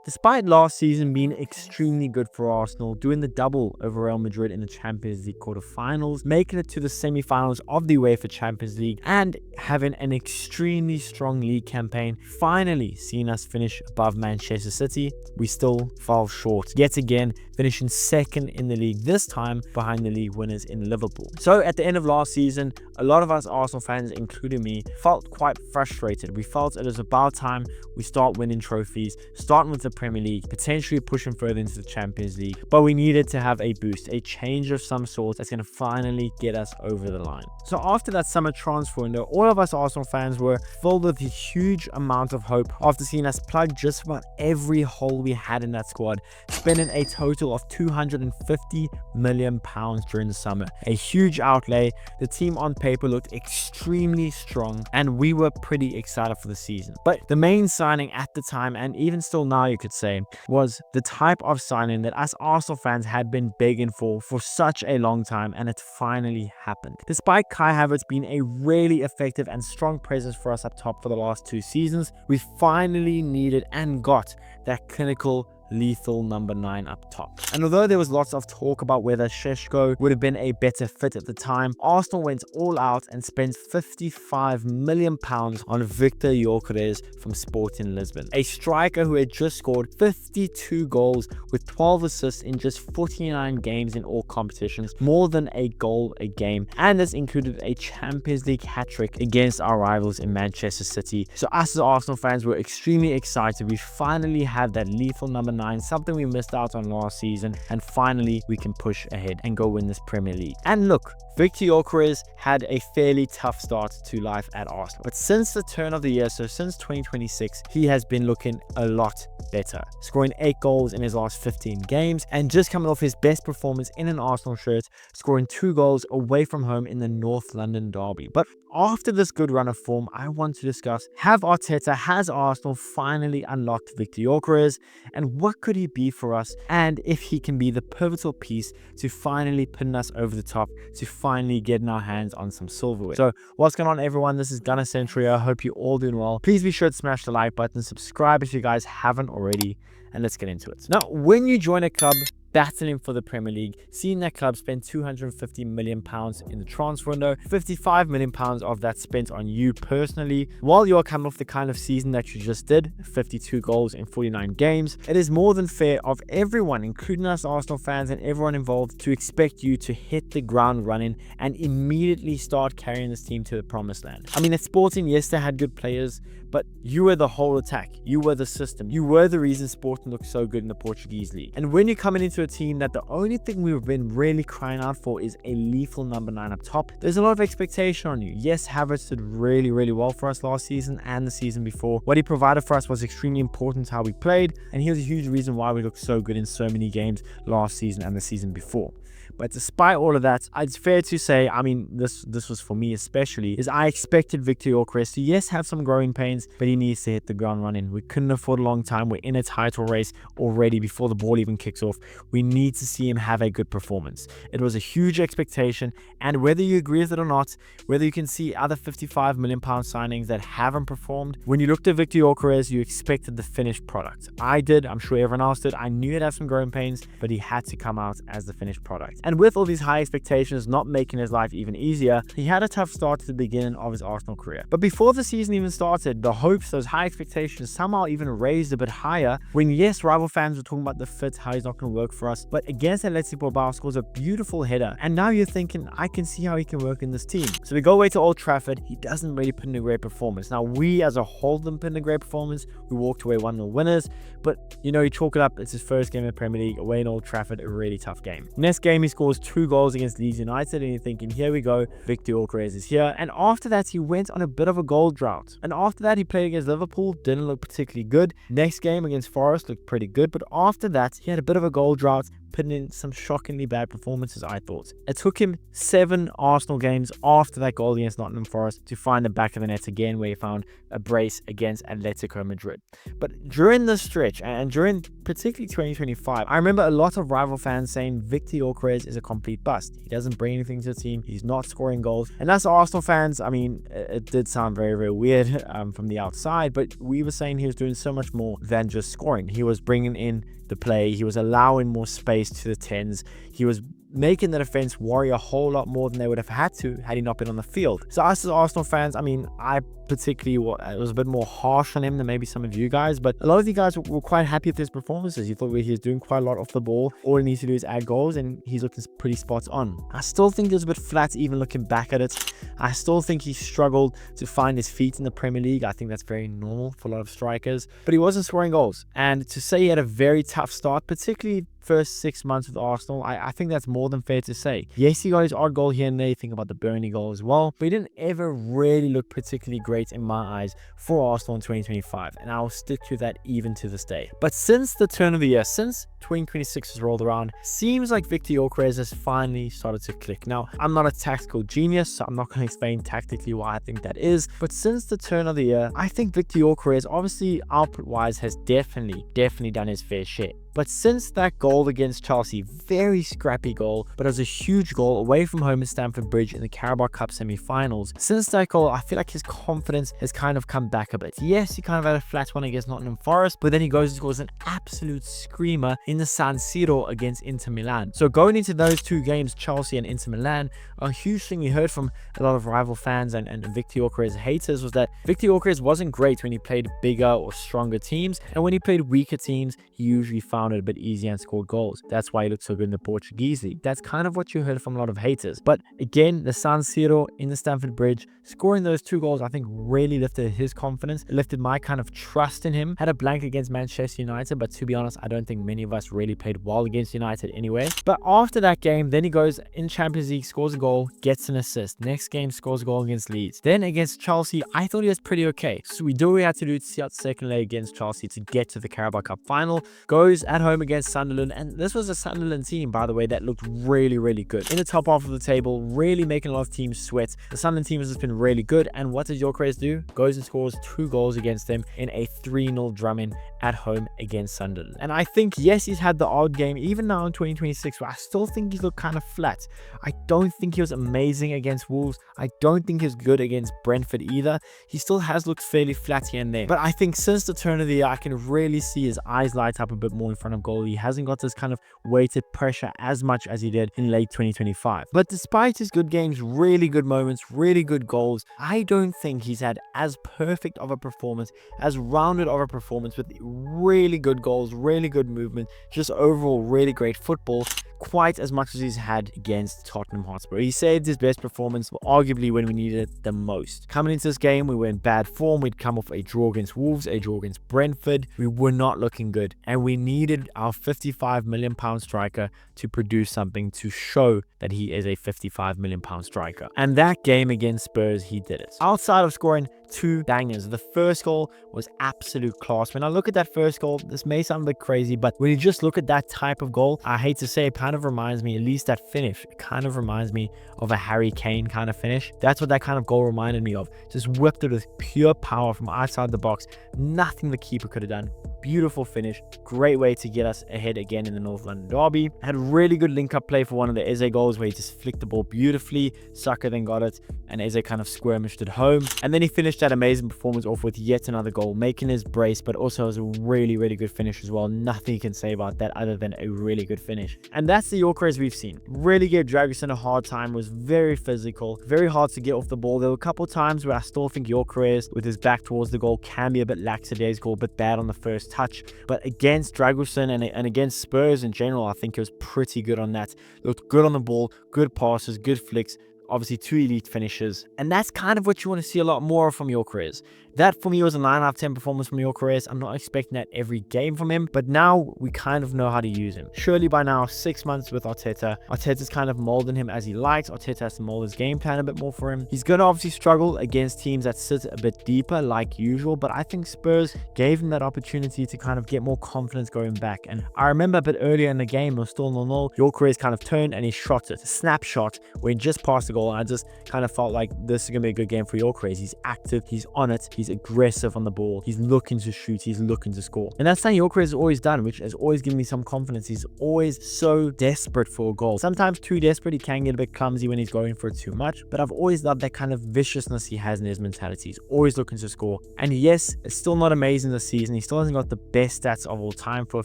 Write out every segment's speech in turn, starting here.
Despite last season being extremely good for Arsenal, doing the double over Real Madrid in the Champions League quarterfinals, making it to the semi-finals of the UEFA Champions League, and having an extremely strong league campaign, finally seeing us finish above Manchester City, we still fell short yet again, finishing second in the league, this time behind the league winners in Liverpool. So at the end of last season, a lot of us Arsenal fans, including me, felt quite frustrated. We felt it was about time we start winning trophies, starting with the Premier League, potentially pushing further into the Champions League, but we needed to have a boost, a change of some sort that's going to finally get us over the line. So after that summer transfer window, all of us Arsenal fans were filled with a huge amount of hope after seeing us plug just about every hole we had in that squad, spending a total of £250 million during the summer. A huge outlay. The team on paper looked extremely strong and we were pretty excited for the season. But the main signing at the time, and even still now you could say, was the type of signing that us Arsenal fans had been begging for such a long time, and it finally happened. Despite Kai Havertz being a really effective and strong presence for us up top for the last 2 seasons, we finally needed and got that clinical lethal number 9 up top. And although there was lots of talk about whether Šeško would have been a better fit at the time, Arsenal went all out and spent £55 million on Viktor Gyökeres from Sporting Lisbon, a striker who had just scored 52 goals with 12 assists in just 49 games in all competitions, more than a goal a game, and this included a Champions League hat-trick against our rivals in Manchester City. So us as Arsenal fans were extremely excited. We finally had that lethal number 9, something we missed out on last season, and finally we can push ahead and go win this Premier League. And look, Viktor Gyökeres had a fairly tough start to life at Arsenal, but since the turn of the year, so since 2026, he has been looking a lot better, scoring 8 goals in his last 15 games and just coming off his best performance in an Arsenal shirt, scoring 2 goals away from home in the North London derby. But after this good run of form, I want to discuss, has Arsenal finally unlocked Viktor Gyökeres, and what could he be for us, and if he can be the pivotal piece to finally putting us over the top, to finally getting our hands on some silverware. So what's going on, everyone? This is Gunnar Century. I hope you're all doing well. Please be sure to smash the like button, subscribe if you guys haven't already, and let's get into it. Now, when you join a club battling for the Premier League, seeing that club spend £250 million in the transfer window, £55 million of that spent on you personally, while you're coming off the kind of season that you just did, 52 goals in 49 games, it is more than fair of everyone, including us Arsenal fans and everyone involved, to expect you to hit the ground running and immediately start carrying this team to the promised land. I mean, at Sporting, yes, they had good players, but you were the whole attack. You were the system. You were the reason Sporting looked so good in the Portuguese league. And when you're coming into a team that the only thing we've been really crying out for is a lethal number 9 up top, there's a lot of expectation on you. Yes, Havertz did really, really well for us last season and the season before. What he provided for us was extremely important to how we played, and he was a huge reason why we looked so good in so many games last season and the season before. But despite all of that, it's fair to say, I mean, this was for me especially, is I expected Viktor Gyökeres to, yes, have some growing pains, but he needs to hit the ground running. We couldn't afford a long time. We're in a title race already before the ball even kicks off. We need to see him have a good performance. It was a huge expectation, and whether you agree with it or not, whether you can see other £55 million signings that haven't performed, when you looked at Viktor Gyökeres, you expected the finished product. I did. I'm sure everyone else did. I knew he'd have some growing pains, but he had to come out as the finished product. And with all these high expectations not making his life even easier, he had a tough start to the beginning of his Arsenal career. But before the season even started, the hopes, those high expectations somehow even raised a bit higher when, yes, rival fans were talking about the fit, how he's not going to work for us, but against Atletico Bilbao scores a beautiful header, and now you're thinking, I can see how he can work in this team. So we go away to Old Trafford. He doesn't really put in a great performance. Now, we as a whole didn't put in a great performance. We walked away 1-0 winners, but you know, you chalk it up. It's his first game in the Premier League away in Old Trafford, a really tough game. Next game, he scores 2 goals against Leeds United, and you're thinking, here we go, Viktor Gyökeres is here. And after that, he went on a bit of a goal drought. And after that, he played against Liverpool, didn't look particularly good. Next game against Forest looked pretty good, but after that, he had a bit of a goal drought, putting in some shockingly bad performances, I thought. It took him 7 Arsenal games after that goal against Nottingham Forest to find the back of the net again, where he found a brace against Atletico Madrid. But during this stretch, and during particularly 2025, I remember a lot of rival fans saying Viktor Gyökeres is a complete bust. He doesn't bring anything to the team. He's not scoring goals. And as Arsenal fans, I mean, it did sound very, very weird from the outside, but we were saying he was doing so much more than just scoring. He was bringing in the play. He was allowing more space to the 10s. He was making the defense worry a whole lot more than they would have had to had he not been on the field. So us as Arsenal fans, I mean, I particularly was a bit more harsh on him than maybe some of you guys, but a lot of you guys were quite happy with his performances. You thought he was doing quite a lot off the ball. All he needs to do is add goals, and he's looking pretty spot on. I still think he was a bit flat even looking back at it. I still think he struggled to find his feet in the Premier League. I think that's very normal for a lot of strikers, but he wasn't scoring goals. And to say he had a very tough start, particularly first 6 months with Arsenal, I think that's more than fair to say. Yes, he got his odd goal here and there. Think about the Burnley goal as well, but he didn't ever really look particularly great in my eyes for Arsenal in 2025, and I'll stick to that even to this day. But since the turn of the year, since 2026 has rolled around, seems like Viktor Gyökeres has finally started to click. Now, I'm not a tactical genius, so I'm not going to explain tactically why I think that is, but since the turn of the year, I think Viktor Gyökeres, obviously output-wise, has definitely done his fair share. But since that goal against Chelsea, very scrappy goal, but it was a huge goal away from home at Stamford Bridge in the Carabao Cup semi-finals. Since that goal, I feel like his confidence has kind of come back a bit. Yes, he kind of had a flat one against Nottingham Forest, but then he goes and scores an absolute screamer in the San Siro against Inter Milan. So going into those two games, Chelsea and Inter Milan, a huge thing we heard from a lot of rival fans and Viktor Gyökeres haters was that Viktor Gyökeres wasn't great when he played bigger or stronger teams, and when he played weaker teams, he usually found it a bit easier and scored goals. That's why he looked so good in the Portuguese league. That's kind of what you heard from a lot of haters. But again, the San Siro in the Stamford Bridge, scoring those two goals, I think really lifted his confidence. It lifted my kind of trust in him. Had a blank against Manchester United, but to be honest, I don't think many of us really played well against United anyway. But after that game, then he goes in Champions League, scores a goal, gets an assist. Next game, scores a goal against Leeds. Then against Chelsea, I thought he was pretty okay. So we do what we had to do to see out the second leg against Chelsea to get to the Carabao Cup final. Goes at home against Sunderland, and this was a Sunderland team, by the way, that looked really good in the top half of the table, really making a lot of teams sweat. The Sunderland team has just been really good, and what does Gyökeres do? Goes and scores 2 goals against them in a 3-0 drumming at home against Sunderland. And I think, yes, he's had the odd game even now in 2026, but I still think he's looked kind of flat. I don't think he was amazing against Wolves. I don't think he was good against Brentford either. He still has looked fairly flat here and there, but I think since the turn of the year, I can really see his eyes light up a bit more in front of goal. He hasn't got this kind of weighted pressure as much as he did in late 2025. But despite his good games, really good moments, really good goals, I don't think he's had as perfect of a performance, as rounded of a performance with really good goals, really good movement, just overall really great football, quite as much as he's had against Tottenham Hotspur. He saved his best performance, arguably when we needed it the most. Coming into this game, we were in bad form. We'd come off a draw against Wolves, a draw against Brentford. We were not looking good, and we needed our £55 million striker to produce something to show that he is a £55 million striker. And that game against Spurs, he did it. Outside of scoring 2 bangers, the first goal was absolute class. When I look at that first goal, this may sound a bit crazy, but when you just look at that type of goal, I hate to say it kind of reminds me, at least that finish, it kind of reminds me of a Harry Kane kind of finish. That's what that kind of goal reminded me of. Just whipped it with pure power from outside the box. Nothing the keeper could have done. Beautiful finish. Great way to get us ahead again in the North London derby. Had a really good link-up play for one of the Eze goals where he just flicked the ball beautifully. Saka then got it, and Eze kind of skirmished it home. And then he finished that amazing performance off with yet another goal, making his brace, but also was a really good finish as well. Nothing you can say about that other than a really good finish. And that's the Gyökeres we've seen. Really gave Dragusin a hard time, was very physical, very hard to get off the ball. There were a couple times where I still think Gyökeres, with his back towards the goal, can be a bit lackadaisical, a bit bad on the first touch. But against Dragusin and against Spurs in general, I think it was pretty good on that. Looked good on the ball, good passes, good flicks. Obviously 2 elite finishes, and that's kind of what you want to see a lot more from Gyökeres. That for me was a 9 out of 10 performance from Gyökeres. I'm not expecting that every game from him, but now we kind of know how to use him. Surely by now, 6 months with Arteta, Arteta's kind of molding him as he likes. Arteta has to mold his game plan a bit more for him. He's going to obviously struggle against teams that sit a bit deeper like usual, but I think Spurs gave him that opportunity to kind of get more confidence going back. And I remember a bit earlier in the game, it was still 0-0, Gyökeres kind of turned and he shot it. A snapshot where he just passed the goal, and I just kind of felt like this is going to be a good game for Gyökeres. He's active, he's on it, he's He's aggressive on the ball. He's looking to shoot. He's looking to score. And that's something Gyökeres has always done, which has always given me some confidence. He's always so desperate for a goal. Sometimes too desperate. He can get a bit clumsy when he's going for it too much. But I've always loved that kind of viciousness he has in his mentality. He's always looking to score. And yes, it's still not amazing this season. He still hasn't got the best stats of all time for a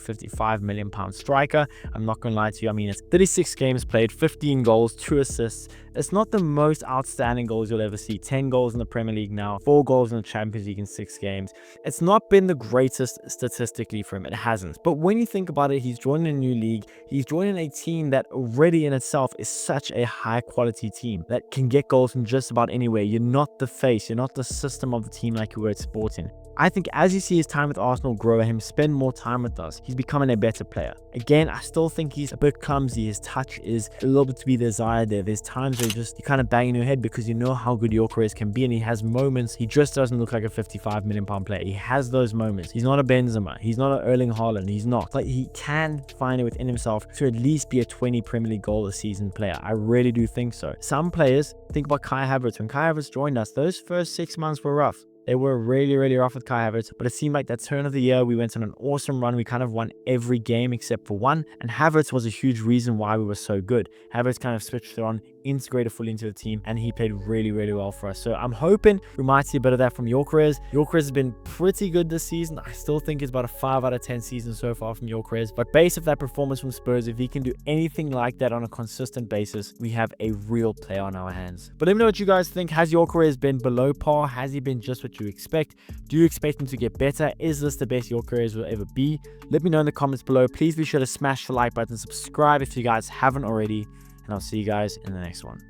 £55 million striker. I'm not going to lie to you. I mean, it's 36 games played, 15 goals, 2 assists. It's not the most outstanding goals you'll ever see. 10 goals in the Premier League now, 4 goals in the Champions League in 6 games. It's not been the greatest statistically for him. It hasn't. But when you think about it, he's joining a new league. He's joining a team that already in itself is such a high quality team that can get goals from just about anywhere. You're not the face. You're not the system of the team like you were at Sporting. I think as you see his time with Arsenal grow and him spend more time with us, he's becoming a better player. Again, I still think he's a bit clumsy. His touch is a little bit to be desired there. There's times where you kind of bang in your head because you know how good Gyökeres can be, and he has moments. He just doesn't look like a £55 million player. He has those moments. He's not a Benzema. He's not an Erling Haaland. He's not. But he can find it within himself to at least be a 20 Premier League goal a season player. I really do think so. Some players, think about Kai Havertz. When Kai Havertz joined us, those first 6 months were rough. They were really, really rough with Kai Havertz, but it seemed like that turn of the year, we went on an awesome run. We kind of won every game except for one, and Havertz was a huge reason why we were so good. Havertz kind of switched it on, integrated fully into the team, and he played really, really well for us. So I'm hoping we might see a bit of that from Gyökeres. Gyökeres has been pretty good this season. I still think it's about a 5 out of 10 season so far from Gyökeres, but based off that performance from Spurs, if he can do anything like that on a consistent basis, we have a real player on our hands. But let me know what you guys think. Has Gyökeres been below par? Has he been just what you expect? Do you expect him to get better? Is this the best Gyökeres will ever be? Let me know in the comments below. Please be sure to smash the like button, subscribe if you guys haven't already, and I'll see you guys in the next one.